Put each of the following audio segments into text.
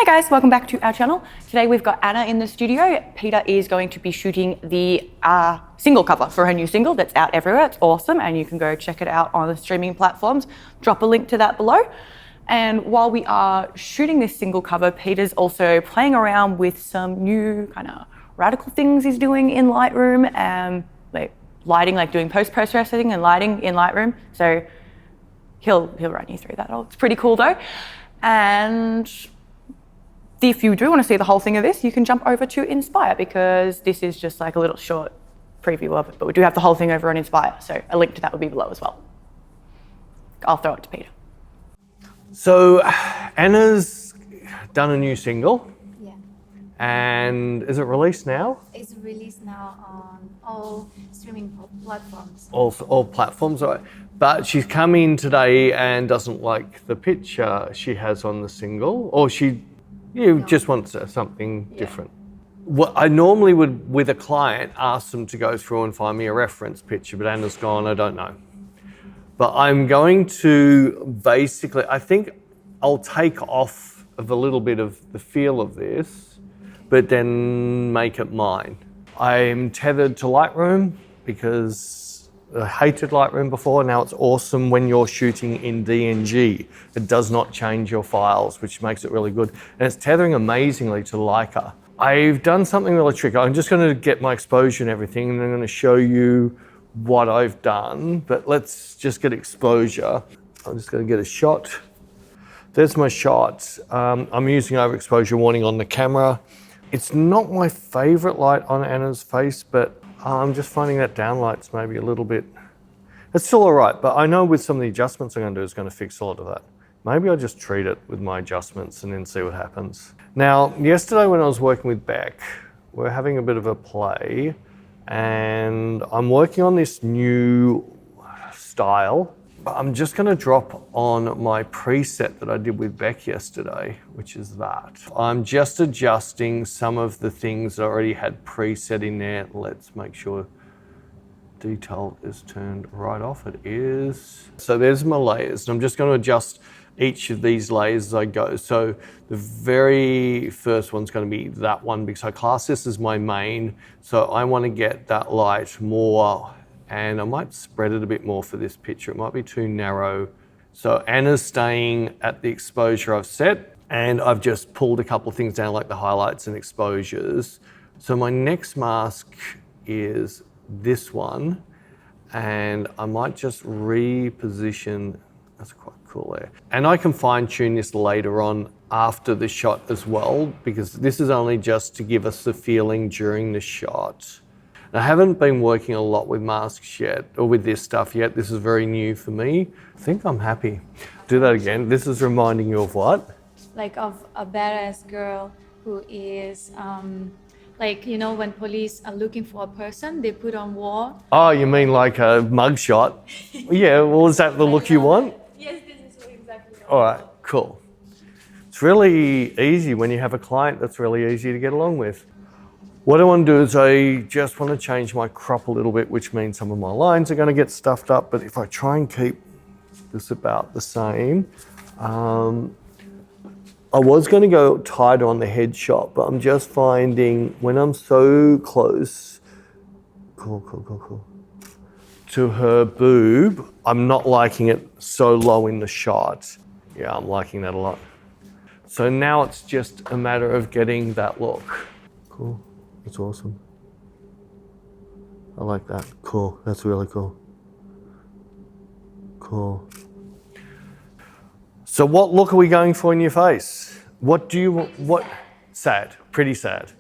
Hey guys, welcome back to our channel. Today we've got Anna in the studio. Peter is going to be shooting the single cover for her new single that's out everywhere. It's awesome and you can go check it out on the streaming platforms. Drop a link to that below. And while we are shooting this single cover, Peter's also playing around with some new kind of radical things he's doing in Lightroom, like lighting, like doing post-processing and lighting in Lightroom. So he'll run you through that. It's pretty cool though. And if you do want to see the whole thing of this, you can jump over to Inspire because this is just like a little short preview of it, but we do have the whole thing over on Inspire. So a link to that will be below as well. I'll throw it to Peter. So Anna's done a new single. Yeah. And is it released now? It's released now on all streaming platforms. All platforms, right. But she's come in today and doesn't like the picture she has on the single, or just wants something different. What I normally would, with a client, ask them to go through and find me a reference picture, but Anna's gone, I don't know. But I'm going to basically, I think I'll take off of a little bit of the feel of this, but then make it mine. I'm tethered to Lightroom because I hated Lightroom before. Now it's awesome when you're shooting in DNG. It does not change your files, which makes it really good. And it's tethering amazingly to Leica. I've done something really tricky. I'm just going to get my exposure and everything, and I'm going to show you what I've done. But let's just get exposure. I'm just going to get a shot. There's my shot. I'm using overexposure warning on the camera. It's not my favorite light on Anna's face, but I'm just finding that downlight's maybe a little bit, it's still all right, but I know with some of the adjustments I'm going to do is going to fix a lot of that. Maybe I'll just treat it with my adjustments and then see what happens. Now, yesterday when I was working with Beck, we're having a bit of a play and I'm working on this new style. I'm just going to drop on my preset that I did with Beck yesterday, which is that. I'm just adjusting some of the things that I already had preset in there. Let's make sure detail is turned right off. It is. So there's my layers. And I'm just going to adjust each of these layers as I go. So the very first one's going to be that one because I class this as my main. So I want to get that light more, and I might spread it a bit more for this picture. It might be too narrow. So Anna's staying at the exposure I've set, and I've just pulled a couple of things down like the highlights and exposures. So my next mask is this one, and I might just reposition, that's quite cool there. And I can fine tune this later on after the shot as well, because this is only just to give us the feeling during the shot. I haven't been working a lot with masks yet, or with this stuff yet. This is very new for me. I think I'm happy. Do that again. This is reminding you of what? Like of a badass girl who is, like, you know, when police are looking for a person, they put on war. Oh, you mean like a mugshot? Yeah, well, is that the look you want? Yes, this is exactly what All right, cool. It's really easy when you have a client that's really easy to get along with. What I want to do is I just want to change my crop a little bit, which means some of my lines are going to get stuffed up. But if I try and keep this about the same, I was going to go tighter on the headshot, but I'm just finding when I'm so close, to her boob, I'm not liking it so low in the shot. Yeah, I'm liking that a lot. So now it's just a matter of getting that look. Cool. That's awesome. I like that. Cool. That's really cool. Cool. So what look are we going for in your face? What do you want? What? Sad. Pretty sad.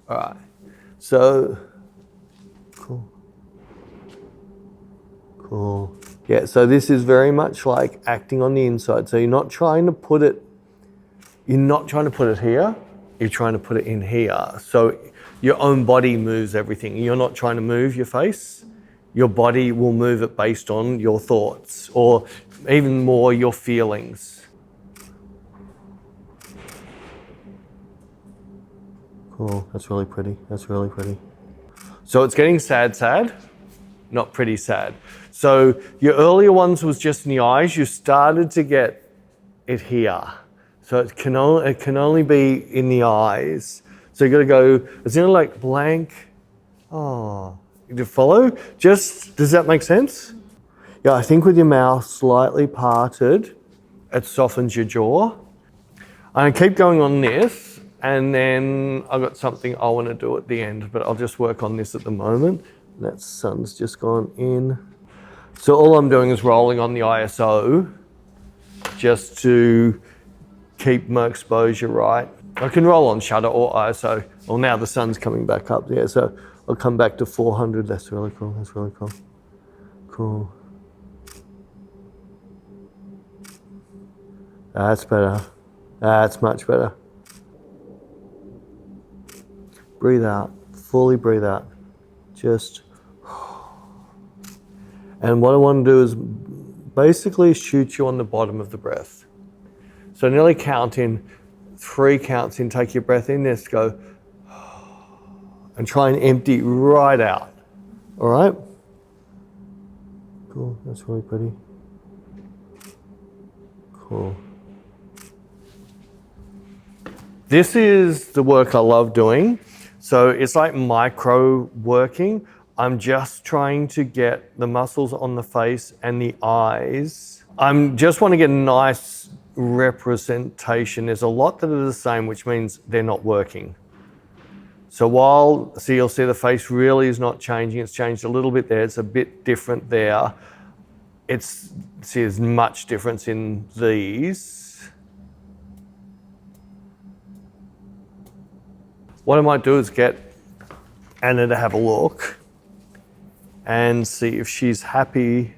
All right. So, cool. Cool. Yeah, so this is very much like acting on the inside. So you're not trying to put it here. You're trying to put it in here. So your own body moves everything. You're not trying to move your face. Your body will move it based on your thoughts, or even more your feelings. Cool, that's really pretty. That's really pretty. So it's getting sad, not pretty sad. So your earlier ones was just in the eyes. You started to get it here. So it can only be in the eyes. So you got to go, it's like blank. Oh, you follow? Does that make sense? Yeah, I think with your mouth slightly parted, it softens your jaw. I'm going to keep going on this, and then I've got something I want to do at the end, but I'll just work on this at the moment. That sun's just gone in. So all I'm doing is rolling on the ISO just to keep my exposure right. I can roll on shutter or ISO. Well, now the sun's coming back up there, so I'll come back to 400. That's really cool. That's really cool. Cool. That's better. That's much better. Breathe out. Fully breathe out. Just. And what I want to do is basically shoot you on the bottom of the breath. So nearly count in, 3 counts in, take your breath in, let's go. And try and empty right out. All right? Cool, that's really pretty. Cool. This is the work I love doing. So it's like micro working. I'm just trying to get the muscles on the face and the eyes. I just want to get a nice representation. There's a lot that are the same, which means they're not working. So you'll see the face really is not changing. It's changed a little bit there. It's a bit different there. There's much difference in these. What I might do is get Anna to have a look and see if she's happy,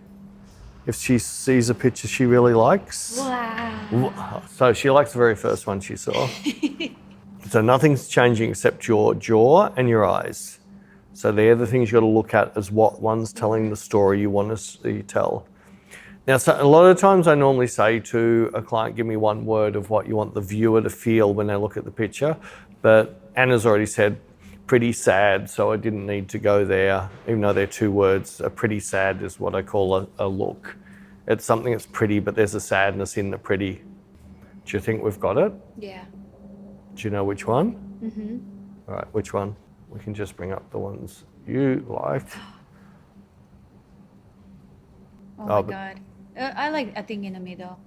if she sees a picture she really likes. Wow. So she likes the very first one she saw. So nothing's changing except your jaw and your eyes. So they're the things you got to look at as what one's telling the story you want to see tell. Now, so a lot of times I normally say to a client, give me one word of what you want the viewer to feel when they look at the picture. But Anna's already said pretty sad, so I didn't need to go there, even though they're 2 words. A pretty sad is what I call a look. It's something that's pretty, but there's a sadness in the pretty. Do you think we've got it? Yeah. Do you know which one? Mm-hmm. All right, which one? We can just bring up the ones you liked. Oh my God. I think in the middle.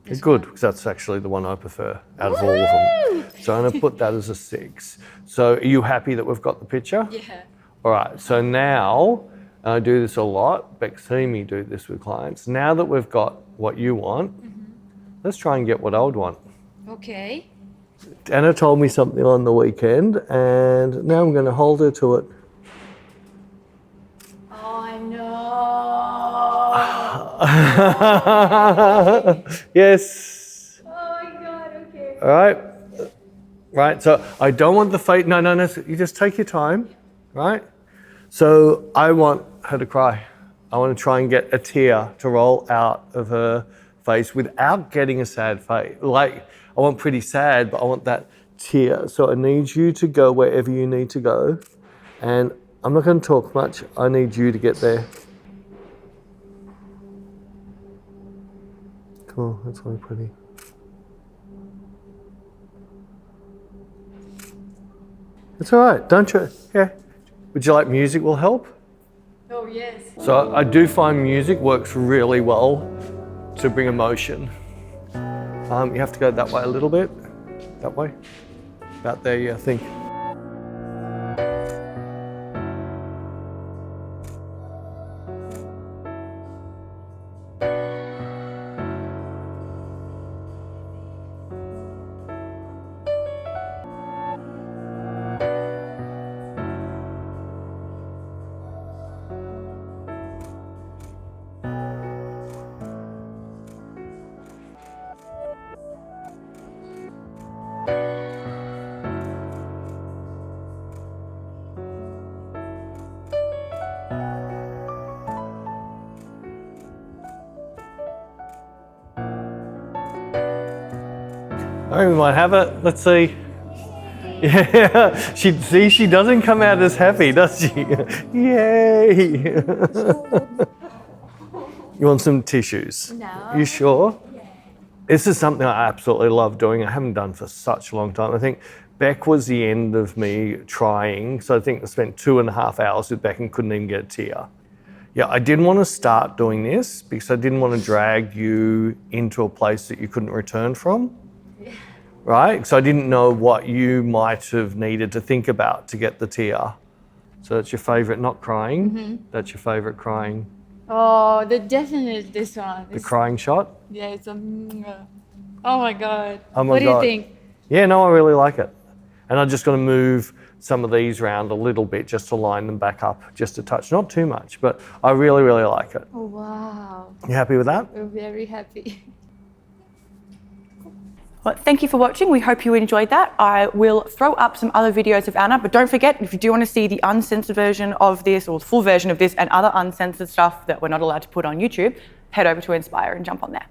This Good, one. because that's actually the one I prefer out of all of them. So I'm going to put that as a 6. So are you happy that we've got the picture? Yeah. All right, so now, I do this a lot, Beck's seen me do this with clients. Now that we've got what you want, let's try and get what I would want. Okay. Anna told me something on the weekend, and now I'm going to hold her to it. Oh, I know. Yes. Oh my God, okay. All right. Right, so I don't want the face. No, you just take your time, right? So I want her to cry. I want to try and get a tear to roll out of her face without getting a sad face. Like, I want pretty sad, but I want that tear. So I need you to go wherever you need to go. And I'm not going to talk much. I need you to get there. Cool, that's really pretty. It's all right, don't you? Yeah. Would you like music will help? Oh, yes. So I do find music works really well to bring emotion. You have to go that way a little bit. That way. About there, yeah, I think. All right, we might have it. Let's see. Yeah, she doesn't come out as happy, does she? Yay! You want some tissues? No. You sure? This is something I absolutely love doing. I haven't done for such a long time. I think Beck was the end of me trying. So I think I spent 2.5 hours with Beck and couldn't even get a tear. Yeah, I didn't want to start doing this because I didn't want to drag you into a place that you couldn't return from. Right? So I didn't know what you might have needed to think about to get the tear. So that's your favourite not crying. That's your favourite crying. Oh, the definitely this one. The crying shot. Yeah, it's a. Oh my god. Oh my what do God. you think? Yeah, no, I really like it. And I'm just going to move some of these around a little bit just to line them back up, just a touch. Not too much, but I really, really like it. Oh wow. You happy with that? We're very happy. Well, thank you for watching. We hope you enjoyed that. I will throw up some other videos of Anna, but don't forget, if you do want to see the uncensored version of this or the full version of this and other uncensored stuff that we're not allowed to put on YouTube, head over to Inspire and jump on there.